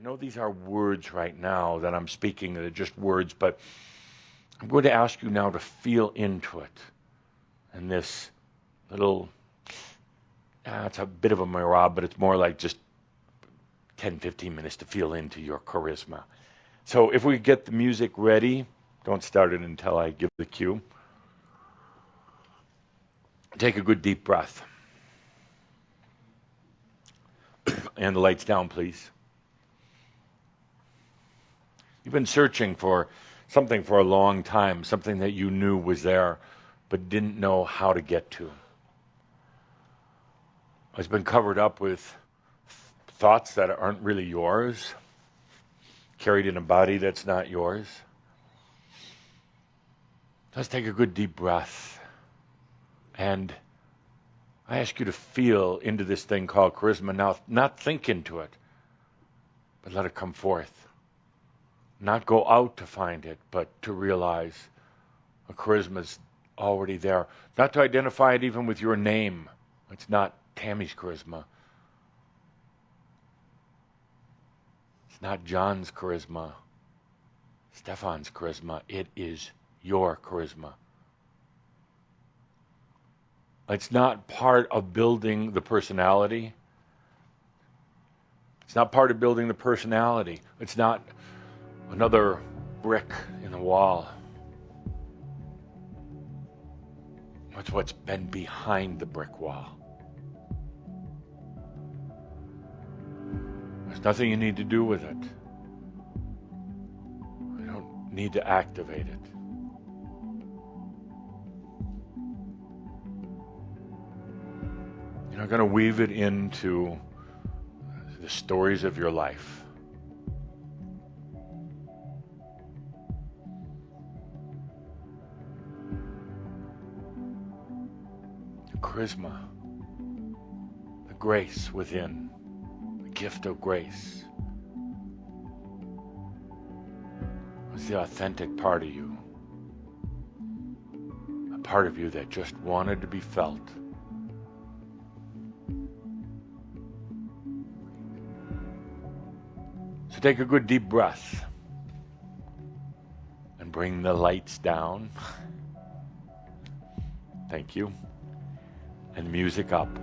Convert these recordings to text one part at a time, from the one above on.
I know these are words right now that I'm speaking, they're just words, but I'm going to ask you now to feel into it. And this little, it's a bit of a Merab, but it's more like just 10, 15 minutes to feel into your charisma. So if we get the music ready, don't start it until I give the cue. Take a good deep breath. And the lights down, please. You've been searching for something for a long time, something that you knew was there, but didn't know how to get to. It's been covered up with thoughts that aren't really yours, carried in a body that's not yours. Let's take a good deep breath. And I ask you to feel into this thing called charisma. Now, not think into it, but let it come forth. Not go out to find it, but to realize a charisma is already there. Not to identify it even with your name. It's not Tammy's charisma. It's not John's charisma. Stefan's charisma. It is your charisma. It's not part of building the personality. It's not part of building the personality. It's not another brick in the wall. It's what's been behind the brick wall. There's nothing you need to do with it. You don't need to activate it. You're not going to weave it into the stories of your life. The charisma, the grace within, the gift of grace. It's the authentic part of you. A part of you that just wanted to be felt. So take a good deep breath and bring the lights down. Thank you. And the music up.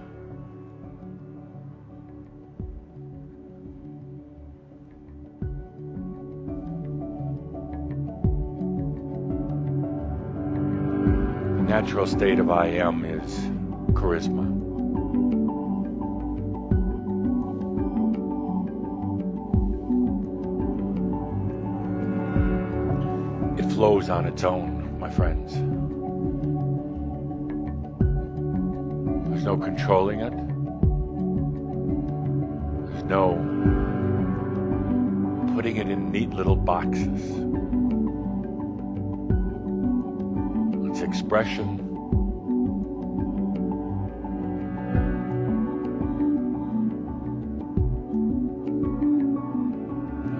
The natural state of I am is charisma. Flows on its own, my friends. There's no controlling it. There's no putting it in neat little boxes. It's expression.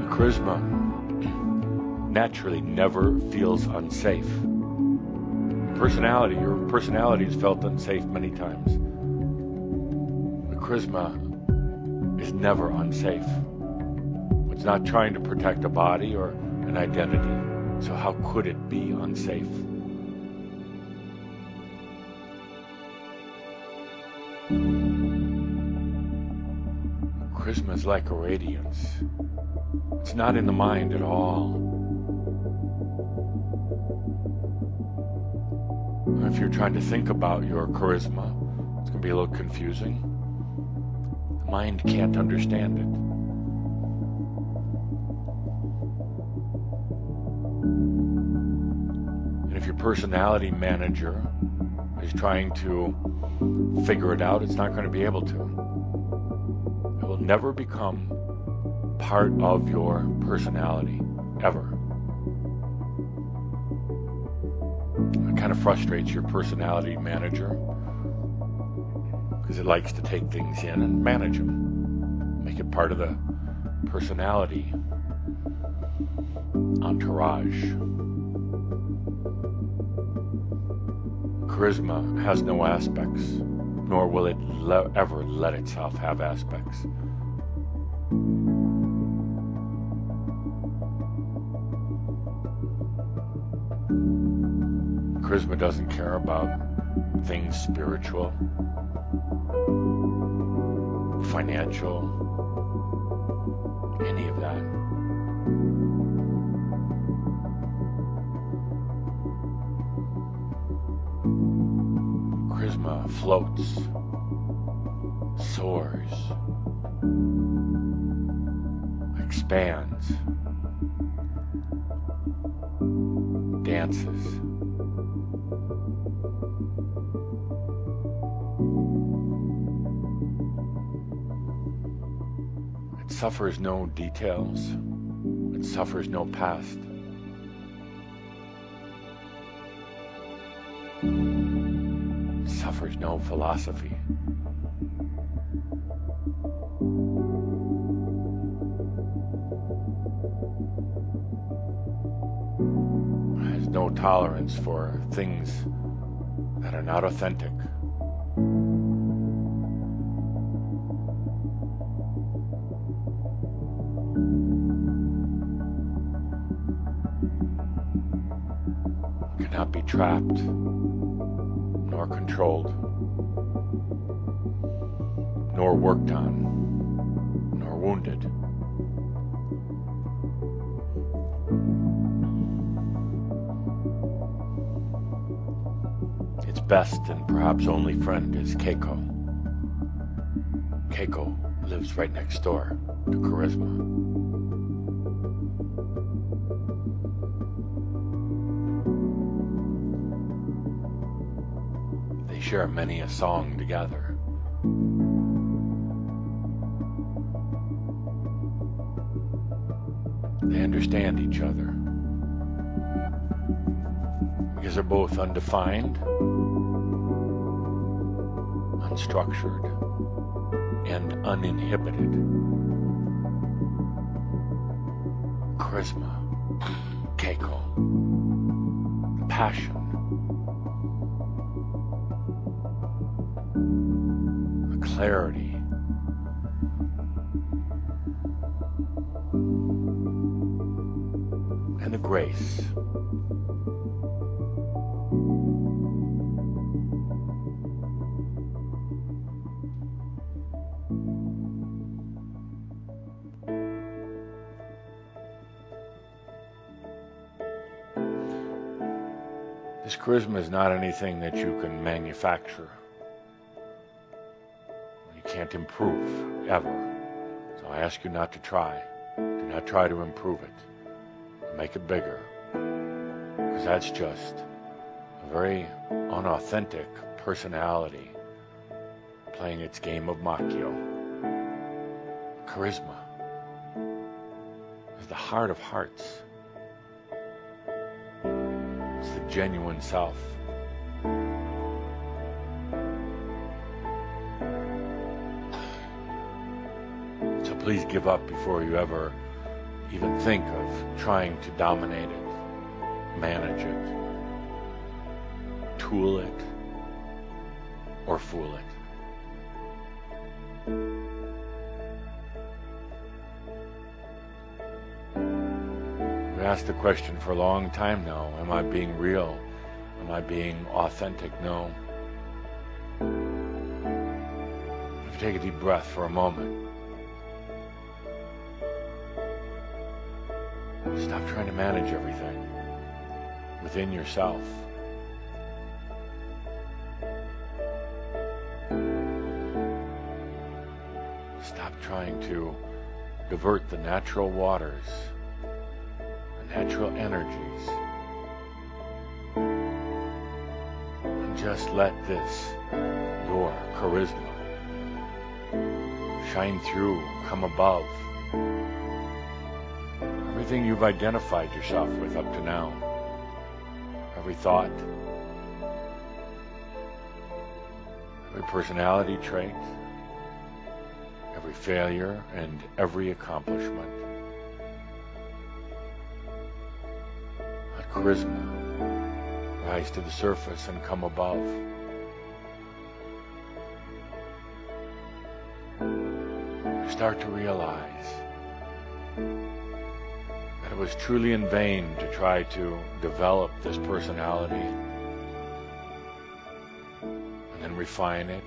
The charisma naturally never feels unsafe. Your personality has felt unsafe many times. The charisma is never unsafe. It's not trying to protect a body or an identity. So how could it be unsafe? Charisma is like a radiance. It's not in the mind at all. If you're trying to think about your charisma, it's going to be a little confusing. The mind can't understand it. And if your personality manager is trying to figure it out, it's not going to be able to. It will never become part of your personality, ever. It kind of frustrates your personality manager because it likes to take things in and manage them, make it part of the personality entourage. Charisma has no aspects, nor will it ever let itself have aspects. Charisma doesn't care about things spiritual, financial, any of that. Charisma floats, soars, expands, dances. It suffers no details. It suffers no past. It suffers no philosophy. It has no tolerance for things that are not authentic. Cannot be trapped, nor controlled, nor worked on, nor wounded. Its best and perhaps only friend is Keiko. Keiko lives right next door to Charisma. They share many a song together. They understand each other because they're both undefined, unstructured, and uninhibited. Charisma, Keiko, passion, the clarity, and the grace. This charisma is not anything that you can manufacture. You can't improve, ever. So I ask you not to try. Do not try to improve it. Make it bigger. Because that's just a very unauthentic personality playing its game of Macchio. Charisma is the heart of hearts. It's the genuine self. So please give up before you ever even think of trying to dominate it, manage it, tool it, or fool it. I've asked the question for a long time now, am I being real? Am I being authentic? No. If you take a deep breath for a moment, stop trying to manage everything within yourself. Stop trying to divert the natural waters, the natural energies, and just let this, your charisma, shine through, come above everything you've identified yourself with up to now. Every thought, every personality trait, every failure, and every accomplishment. Let charisma rise to the surface and come above. You start to realize that it was truly in vain to try to develop this personality and then refine it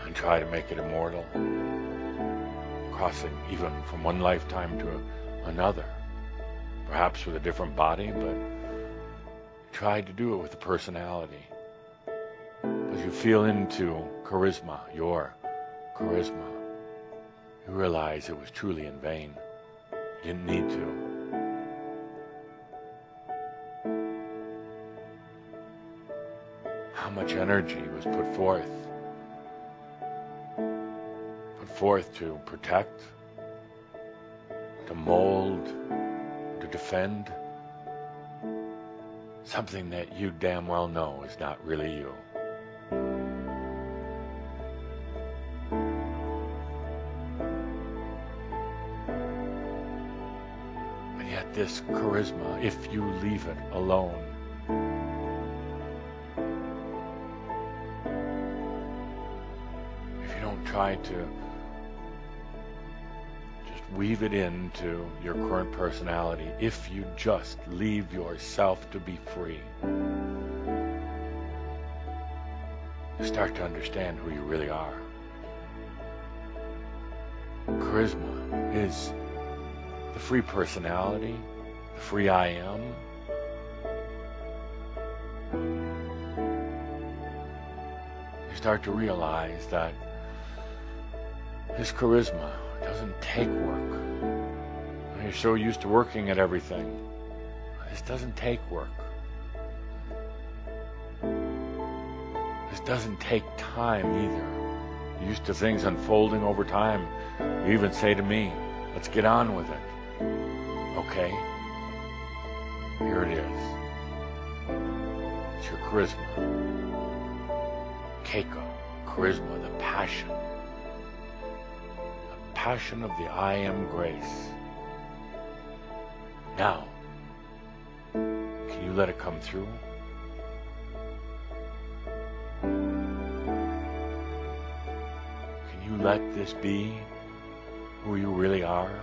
and try to make it immortal, crossing even from one lifetime to another, perhaps with a different body, but try to do it with a personality. As you feel into charisma, your charisma, you realize it was truly in vain. You didn't need to. How much energy was put forth to protect, to mold, to defend something that you damn well know is not really you. And yet this charisma, if you leave it alone, if you don't try to weave it into your current personality, if you just leave yourself to be free, you start to understand who you really are. Charisma is the free personality, the free I am. You start to realize that this charisma doesn't take work. When you're so used to working at everything, this doesn't take work. This doesn't take time either. You're used to things unfolding over time. You even say to me, let's get on with it. Okay, here it is. It's your charisma. Keiko, charisma, the passion. Passion of the I am grace. Now, can you let it come through? Can you let this be who you really are?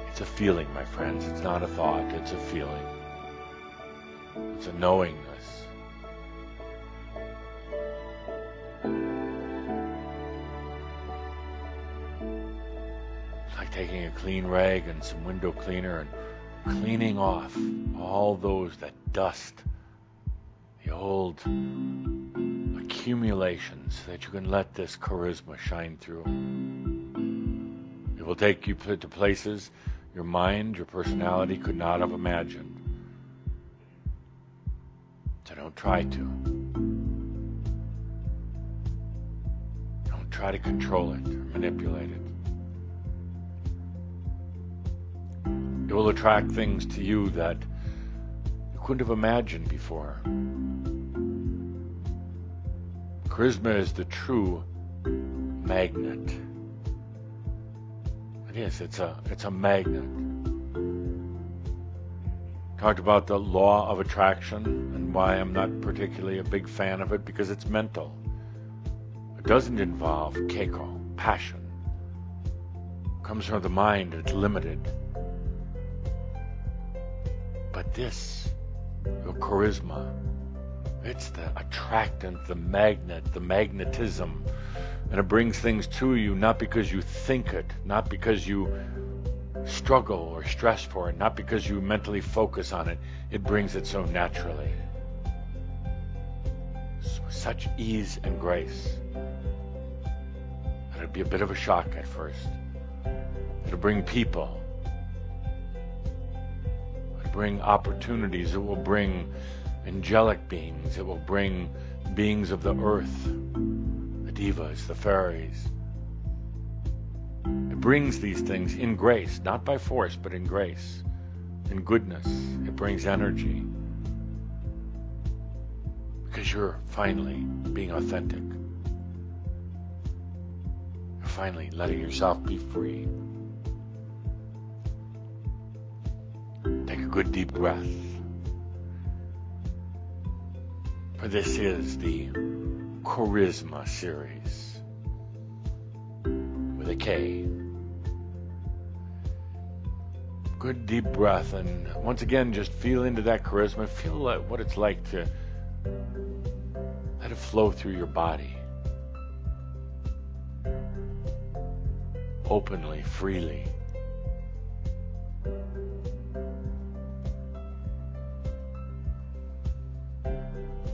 It's a feeling, my friends. It's not a thought. It's a feeling. It's a knowingness. It's like taking a clean rag and some window cleaner and cleaning off all that dust, the old accumulations, so that you can let this charisma shine through. It will take you to places your mind, your personality could not have imagined. So don't try to. Don't try to control it or manipulate it. It will attract things to you that you couldn't have imagined before. Charisma is the true magnet. It is. It's a magnet. Talked about the law of attraction and why I'm not particularly a big fan of it, because it's mental. It doesn't involve keiko, passion. It comes from the mind, it's limited. But this, your charisma, it's the attractant, the magnet, the magnetism. And it brings things to you not because you think it, not because you struggle or stress for it, not because you mentally focus on it. It brings it so naturally, with such ease and grace, that it'll be a bit of a shock at first. It'll bring people. It'll bring opportunities. It will bring angelic beings. It will bring beings of the earth, the divas, the fairies. It brings these things in grace, not by force, but in grace, in goodness. It brings energy. Because you're finally being authentic. You're finally letting yourself be free. Take a good deep breath. For this is the Charisma series. With a K. Good deep breath, and once again, just feel into that charisma. Feel what it's like to let it flow through your body. Openly, freely.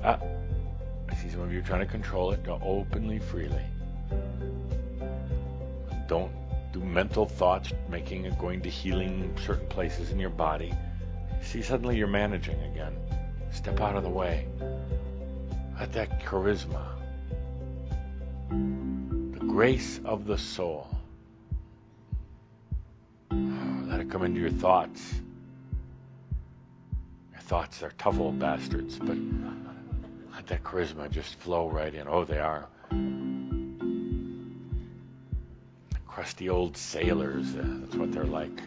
I see some of you trying to control it. Openly, freely. Don't do mental thoughts, making it going to healing certain places in your body. See, suddenly you're managing again. Step out of the way. Let that charisma, the grace of the soul, let it come into your thoughts. Your thoughts are tough old bastards, but let that charisma just flow right in. Oh, they are. Crusty old sailors, that's what they're like.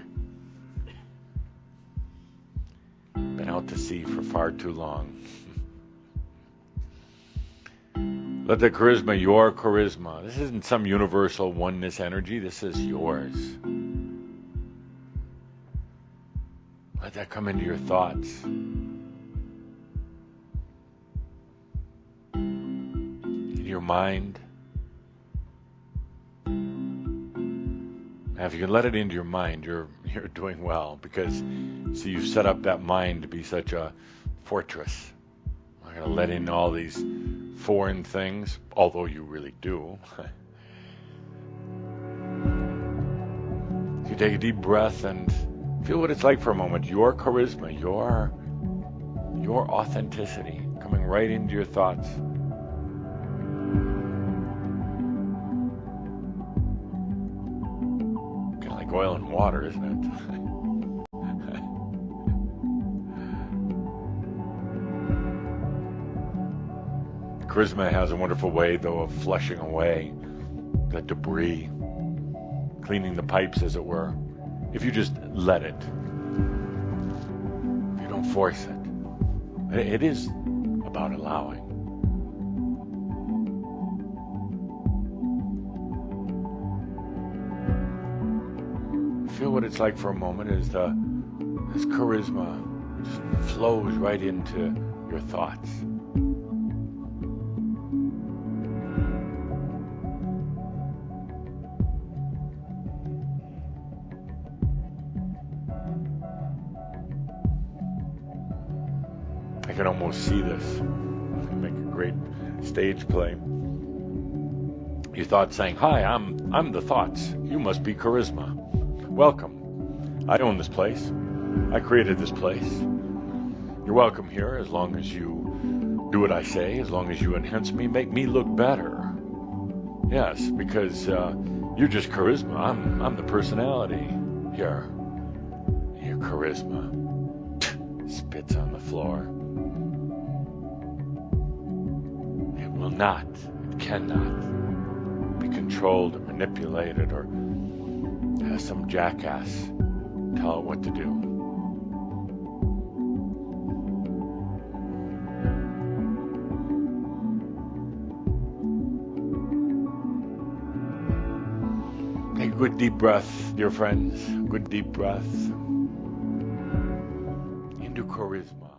Been out to sea for far too long. Let the charisma, your charisma. This isn't some universal oneness energy. This is yours. Let that come into your thoughts. In your mind. Now, if you can let it into your mind, you're doing well, because see, you've set up that mind to be such a fortress. I'm not going to let in all these foreign things, although you really do. You take a deep breath and feel what it's like for a moment. Your charisma, your authenticity coming right into your thoughts. Kind of like oil and water, isn't it? Charisma has a wonderful way, though, of flushing away the debris, cleaning the pipes, as it were, if you just let it. If you don't force it. It is about allowing. Feel what it's like for a moment as this charisma just flows right into your thoughts. I can almost see this. Make a great stage play. Your thoughts saying, "Hi, I'm the thoughts. You must be charisma. Welcome. I own this place. I created this place. You're welcome here as long as you do what I say, as long as you enhance me, make me look better. Yes, because you're just charisma. I'm the personality here. Your charisma." Spits on the floor. It cannot be controlled or manipulated or have some jackass tell it what to do. Take a good deep breath, dear friends. Good deep breath into charisma.